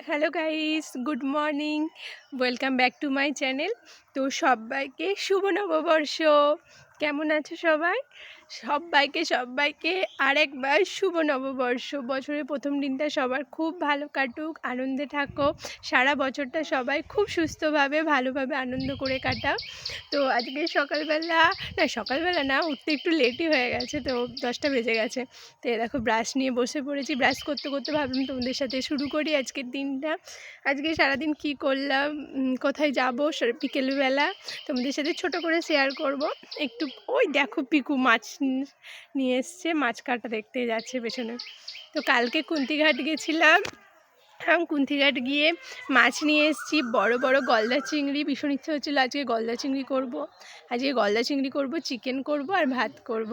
Hello guys, good morning. Welcome back to my channel. তো সবাইকে শুভ নববর্ষ। কেমন আছো সবাই? সবাইকে আরেকবার শুভ নববর্ষ। বছরের প্রথম দিনটা সবার খুব ভালো কাটুক, আনন্দে থাকো। সারা বছরটা সবাই খুব সুস্থভাবে ভালোভাবে আনন্দ করে কাটাও। তো আজকে সকালবেলা না, উঠতে একটু লেটই হয়ে গেছে, তো 10টা বেজে গেছে। তো দেখো ব্রাশ নিয়ে বসে পড়েছি। ব্রাশ করতে করতে ভাবলাম তোমাদের সাথে শুরু করি আজকের দিনটা। আজকে সারাদিন কি করলাম, কোথায় যাবো, বিকেলবেলা তোমাদের সাথে ছোট করে শেয়ার করব একটু। ওই দেখো পিকু মাছ নিয়ে এসছে, মাছ কাটা দেখতে যাচ্ছে পেছনে। তো কালকে কুন্তিঘাট গেছিলাম, কুন্তিঘাট গিয়ে মাছ নিয়ে এসেছি, বড় বড় গলদা চিংড়ি। ভীষণ ইচ্ছে হচ্ছিলো আজকে গলদা চিংড়ি করব। আজকে গলদা চিংড়ি করব, চিকেন করব আর ভাত করব।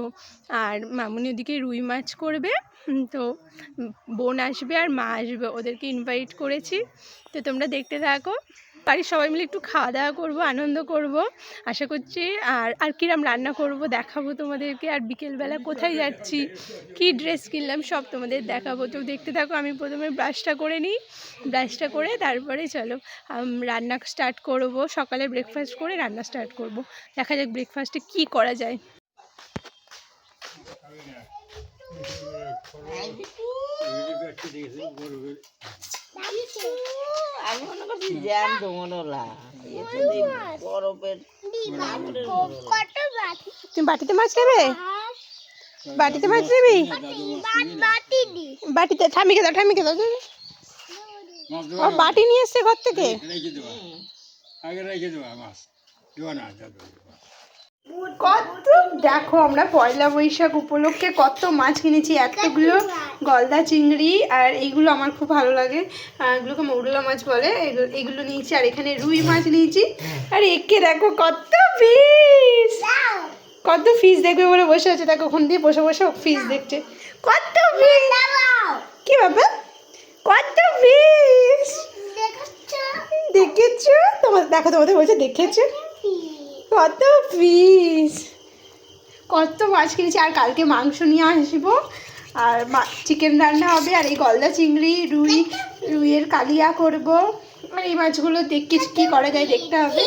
আর মামুনি ওদিকে রুই মাছ করবে। তো বোন আসবে আর মা আসবে, ওদেরকে ইনভাইট করেছি। তো তোমরা দেখতে থাকো। বাড়ির সবাই মিলে একটু খাওয়া দাওয়া করবো, আনন্দ করব আশা করছি। আর কিরম রান্না করব দেখাবো তোমাদেরকে। আর বিকেলবেলা কোথায় যাচ্ছি, কি ড্রেস কিনলাম সব তোমাদের দেখাবো। তো দেখতে থাকো। আমি প্রথমে ব্রাশটা করে নিই, ব্রাশটা করে তারপরে চলো রান্না স্টার্ট করব। সকালে ব্রেকফাস্ট করে রান্না স্টার্ট করব। দেখা যাক ব্রেকফাস্টে কি করা যায়। আমি মনে করছি জ্যান্ত মনোলা বরফের। তুমি বাটিতে মাছ নেবে? বাটিতে মাছ নেবি? বাটিতে ঠামিকে দাও ও বাটি নিয়ে এসছে ঘর থেকে। কত দেখো, আমরা পয়লা বৈশাখ উপলক্ষে কত মাছ কিনেছি। এতগুলো গলদা চিংড়ি, আর এইগুলো আমার খুব ভালো লাগে, এগুলোকে মৌরলা মাছ বলে। এগুলো নিয়েছি, আর এখানে রুই মাছ নিয়েছি। আর একে দেখো কত ফিস দেখবে বলে বসে আছে। দেখো ওখান দিয়ে বসে বসে ফিস দেখছে। কত ফিস, কি ব্যাপার, কত ফিস দেখেছো? দেখো তোমাদের বলছে দেখেছো কত ফিস, কত মাছ কিনেছি। আর কালকে মাংস নিয়ে আসবো, আর চিকেন রান্না হবে। আর এই গলদা চিংড়ি রুইয়ের কালিয়া করব। আর এই মাছগুলো দেখি কি করা যায়, দেখতে হবে।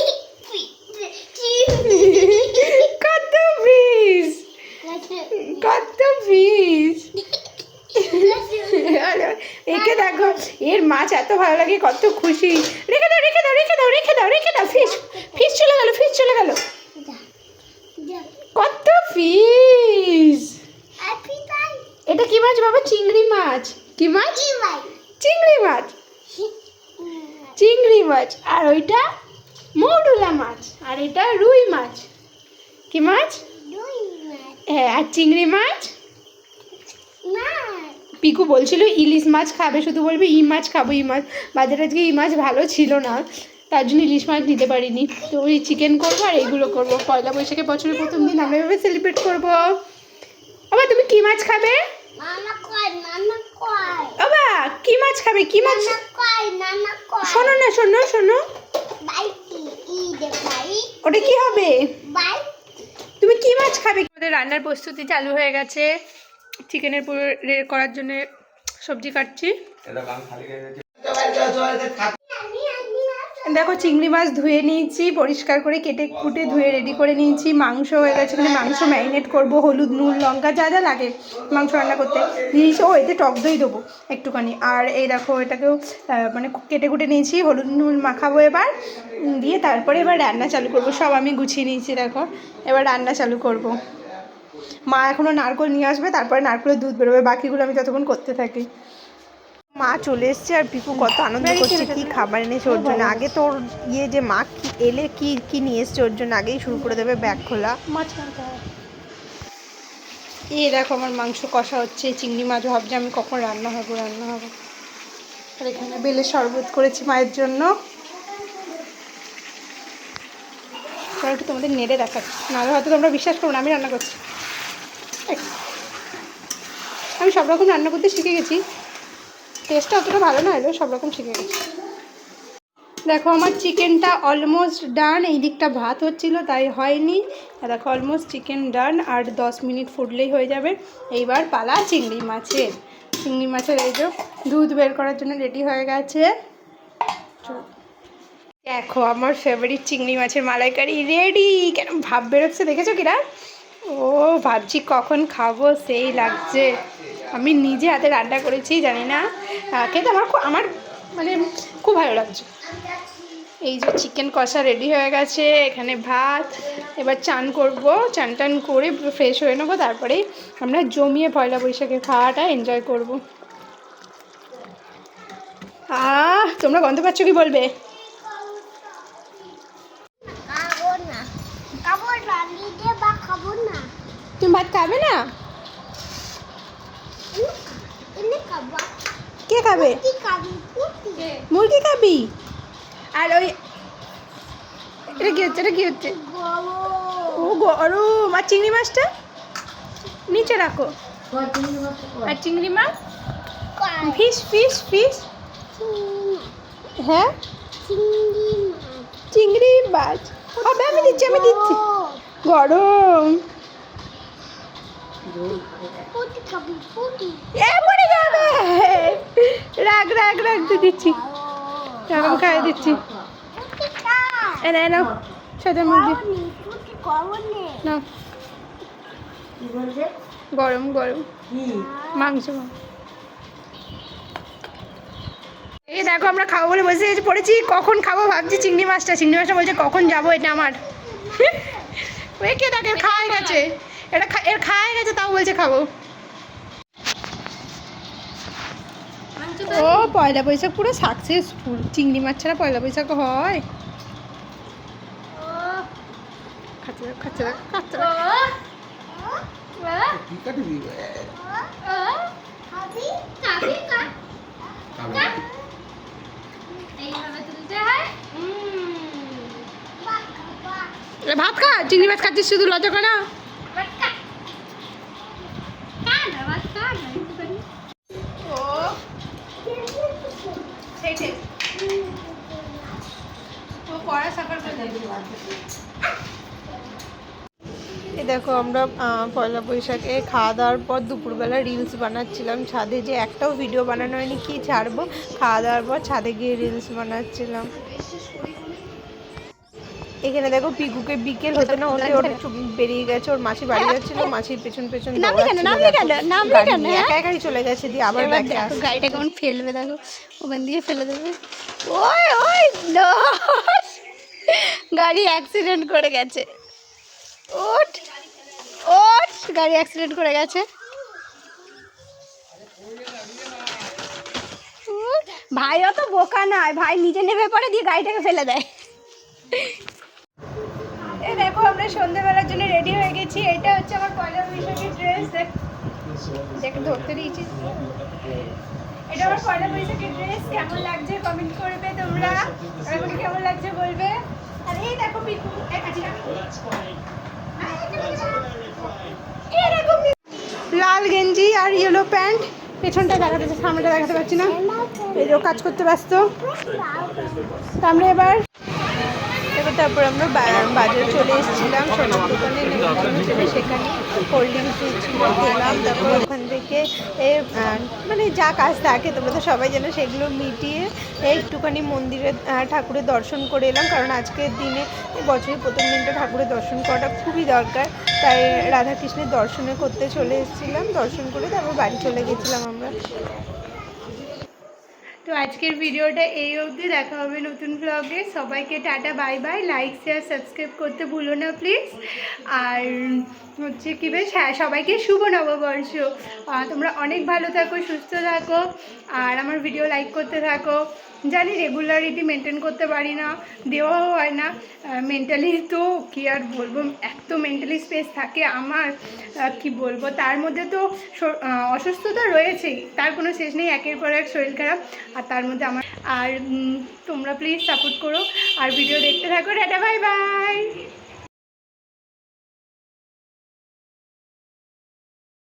কত ফিস, কত ফিস। একে দেখো, এর মাছ এত ভালো লাগে, কত খুশি। রেখে দাও ফিস চলে গেল। কত ফিস। এটা কি মাছ বাবা? চিংড়ি মাছ। কি মাছ? চিংড়ি মাছ। আর ওইটা মৌরলা মাছ, আর এটা রুই মাছ। কি মাছ? হ্যাঁ, আর চিংড়ি মাছ। পিকু বলছিল ইলিশ মাছ খাবে, শুধু বলবে ই মাছ খাবো, ই মাছ। বাজারে আজকে ই মাছ ভালো ছিল না, তার জন্য ইলিশ মাছ নিতে পারিনি। তো ওই চিকেন করবো আর এইগুলো করবো। পয়লা বৈশাখে বছরের প্রথম দিন আমরা এভাবে সেলিব্রেট করবো। বাবা তুমি কি মাছ খাবে? বাবা কি মাছ খাবে? কি মাছ? শোনো ওটা কি হবে? তুমি কি মাছ খাবে? আমাদের রান্নার প্রস্তুতি চালু হয়ে গেছে। চিকেনের করার জন্য সবজি কাটছি। দেখো চিংড়ি মাছ ধুয়ে নিয়েছি, পরিষ্কার করে কেটে কুটে ধুয়ে রেডি করে নিয়েছি। মাংস হয়ে গেছে, মানে মাংস ম্যারিনেট করবো, হলুদ নুন লঙ্কা যা যা লাগে মাংস রান্না করতে দিয়েছি। ও এতে টক দই দেবো একটুখানি। আর এই দেখো এটাকেও মানে কেটে কুটে নিয়েছি, হলুদ নুন মাখাবো এবার দিয়ে। তারপরে এবার রান্না চালু করব। সব আমি গুছিয়ে নিয়েছি, দেখো এবার রান্না চালু করব। মা এখনও নারকেল নিয়ে আসবে, তারপরে নারকেলের দুধ বেরোবে। বাকিগুলো আমি ততক্ষণ করতে থাকি। মা চলে এসছে, আর পিকু কত আনন্দ করছে। কি খাবার এনেছে ওর জন্য। আগে তোর যে মা এলে কি নিয়ে এসছে ওর জন্য আগেই শুরু করে দেবে ব্যাগ খোলা। এই দেখো আমার মাংস কষা হচ্ছে, চিংড়ি মাছ ভাবছি আমি কখন রান্না হবে। আর এখানে বেলের শরবত করেছি মায়ের জন্য। একটু তোমাদের নেড়ে দেখাচ্ছি, নাহলে হয়তো তোমরা বিশ্বাস করো না আমি রান্না করছি। আমি সব রকম রান্না করতে শিখে গেছি, টেস্টটা অতটা ভালো না হলেও সব রকম শিখে গেছি। দেখো আমার চিকেনটা অলমোস্ট ডান। এই দিকটা ভাত হচ্ছিল তাই হয়নি। দেখো অলমোস্ট চিকেন ডান, আর 10 মিনিট ফুটলেই হয়ে যাবে। এইবার পালা চিংড়ি মাছের। এই যে দুধ বের করার জন্য রেডি হয়ে গেছে। দেখো আমার ফেভারিট চিংড়ি মাছের মালাইকারি রেডি। কেন ভাব বেরোচ্ছে দেখেছো কিরা? ও ভাবছি কখন খাবো, সেই লাগছে। আমি নিজে হাতে রান্না করেছি, জানি না খেতে আমার মানে খুব ভালো লাগছে। এই যে চিকেন কষা রেডি হয়ে গেছে, এখানে ভাত। এবার চান করব, চান টান করে ফ্রেশ হয়ে নেবো, তারপরেই আমরা জমিয়ে পয়লা বৈশাখের খাওয়াটা এনজয় করব। তোমরা গন্ধ পাচ্ছ কি বলবে? তুমি ভাত খাবে না? কে খাবে? মুরগি খাবি? আর ওই এটা কি হচ্ছে, এটা কি হচ্ছে? ও গরম। আর চিংড়ি মাছটা নিচে রাখো। আর চিংড়ি মাছ, ফিশ ফিশ ফিশ। হ্যাঁ চিংড়ি মাছ হবে, আমি দিচ্ছি আমি দিচ্ছি। গরম মরে যাবে। রাখ রাখ রাখ, দিচ্ছি, আমি খাইয়ে দিচ্ছি। এনে নাও সাদা মুরগি নাও। গরম গরম মাংস। এই দেখো আমরা খাবো বলে বসে পড়েছি। কখন খাবো ভাবছি চিংড়ি মাছটা বলছে কখন যাবো, এটা আমার। কে দেখে খাওয়া গেছে, এটা এর খাওয়া গেছে, তাও বলছে খাবো। ও পয়লা বৈশাখ পুরো সাকসেসফুল। চিংড়ি মাছ ছাড়া পয়লা বৈশাখ হয়? খাচ্ছে খাচ্ছে খাচ্ছে। ভাত খা, চিংড়ি মাছ খাচ্ছিস শুধু, লজ্জা করে না? এই দেখো আমরা পয়লা বৈশাখে খাওয়া দাওয়ার পর দুপুরবেলা রিলস বানাচ্ছিলাম ছাদে। যে একটাও ভিডিও বানানো হয়নি, কি ছাড়বো। খাওয়া দাওয়ার পর ছাদে গিয়ে রিলস বানাচ্ছিলাম। এখানে দেখো পিকুকে বিকেল হতে না হতে ওর বেরিয়ে গেছে, ওর মাসি বাড়ি যাচ্ছিল, মাসির পেছন পেছন একা একাই চলে গেছে, দিয়ে আবার গাড়িটা কেমন ফেলবে দেখো, ওখান দিয়ে ফেলে দেবে। ওই ওই গাড়ি অ্যাক্সিডেন্ট করে গেছে। ওঠ ওঠ, গাড়ি অ্যাক্সিডেন্ট করে গেছে। ভাই অত বোকা নয়, ভাই নিজে নেমে পড়ে দিয়ে গাড়িটাকে ফেলে দেয়। এই দেখো আমরা সন্ধ্যেবেলার জন্য রেডি হয়ে গেছি। এটা হচ্ছে আমার পয়লা বৈশাখের ড্রেস। দেখ ধরতে দিয়েছি, এটা আমার পয়লা বৈশাখের ড্রেস। কেমন লাগছে কমেন্ট করবে তোমরা, আর আমাকে কেমন লাগছে বলবে। আর এই দেখো পিকু, লাল গেঞ্জি আর ইয়েলো প্যান্ট। পেছনটা দেখাতে, সামনেটা দেখাতে পারছি না, এই যে কাজ করতে ব্যস্ত। আমরা এবার তারপর আমরা বাজারে চলে এসেছিলাম, সোনার দোকানে নেমে সেখানে কোল্ড ড্রিঙ্কস ছিল, খেলাম। তারপর ওখান থেকে মানে যা কাজ থাকে তোমরা তো সবাই জানো, সেগুলো মিটিয়ে একটুখানি মন্দিরে ঠাকুরের দর্শন করে এলাম। কারণ আজকের দিনে বছরের প্রথম দিনটা ঠাকুরের দর্শন করাটা খুবই দরকার, তাই রাধাকৃষ্ণের দর্শনে করতে চলে এসেছিলাম। দর্শন করে তারপর বাড়ি চলে গেছিলাম আমরা। তো আজকের ভিডিওটা এই অবধি, দেখা হবে নতুন ব্লগে। সবাইকে tata bye bye. Like share subscribe করতে ভুলো না প্লিজ। আর হচ্ছে কি বেশ, হ্যাঁ সবাইকে শুভ নববর্ষ। তোমরা অনেক ভালো থাকো, সুস্থ থাকো, আর আমার ভিডিও লাইক করতে থাকো। জানি রেগুলারিটি মেনটেন করতে পারি না, দেওয়াও হয় না। মেন্টালি তো কী আর বলবো, এত মেন্টালি স্পেস থাকে আমার, কি বলবো। তার মধ্যে তো অসুস্থতা রয়েছেই, তার কোনো শেষ নেই, একের পর এক শরীর খারাপ। আর তার মধ্যে আমার, আর তোমরা প্লিজ সাপোর্ট করো আর ভিডিও দেখতে থাকো। Tata bye bye.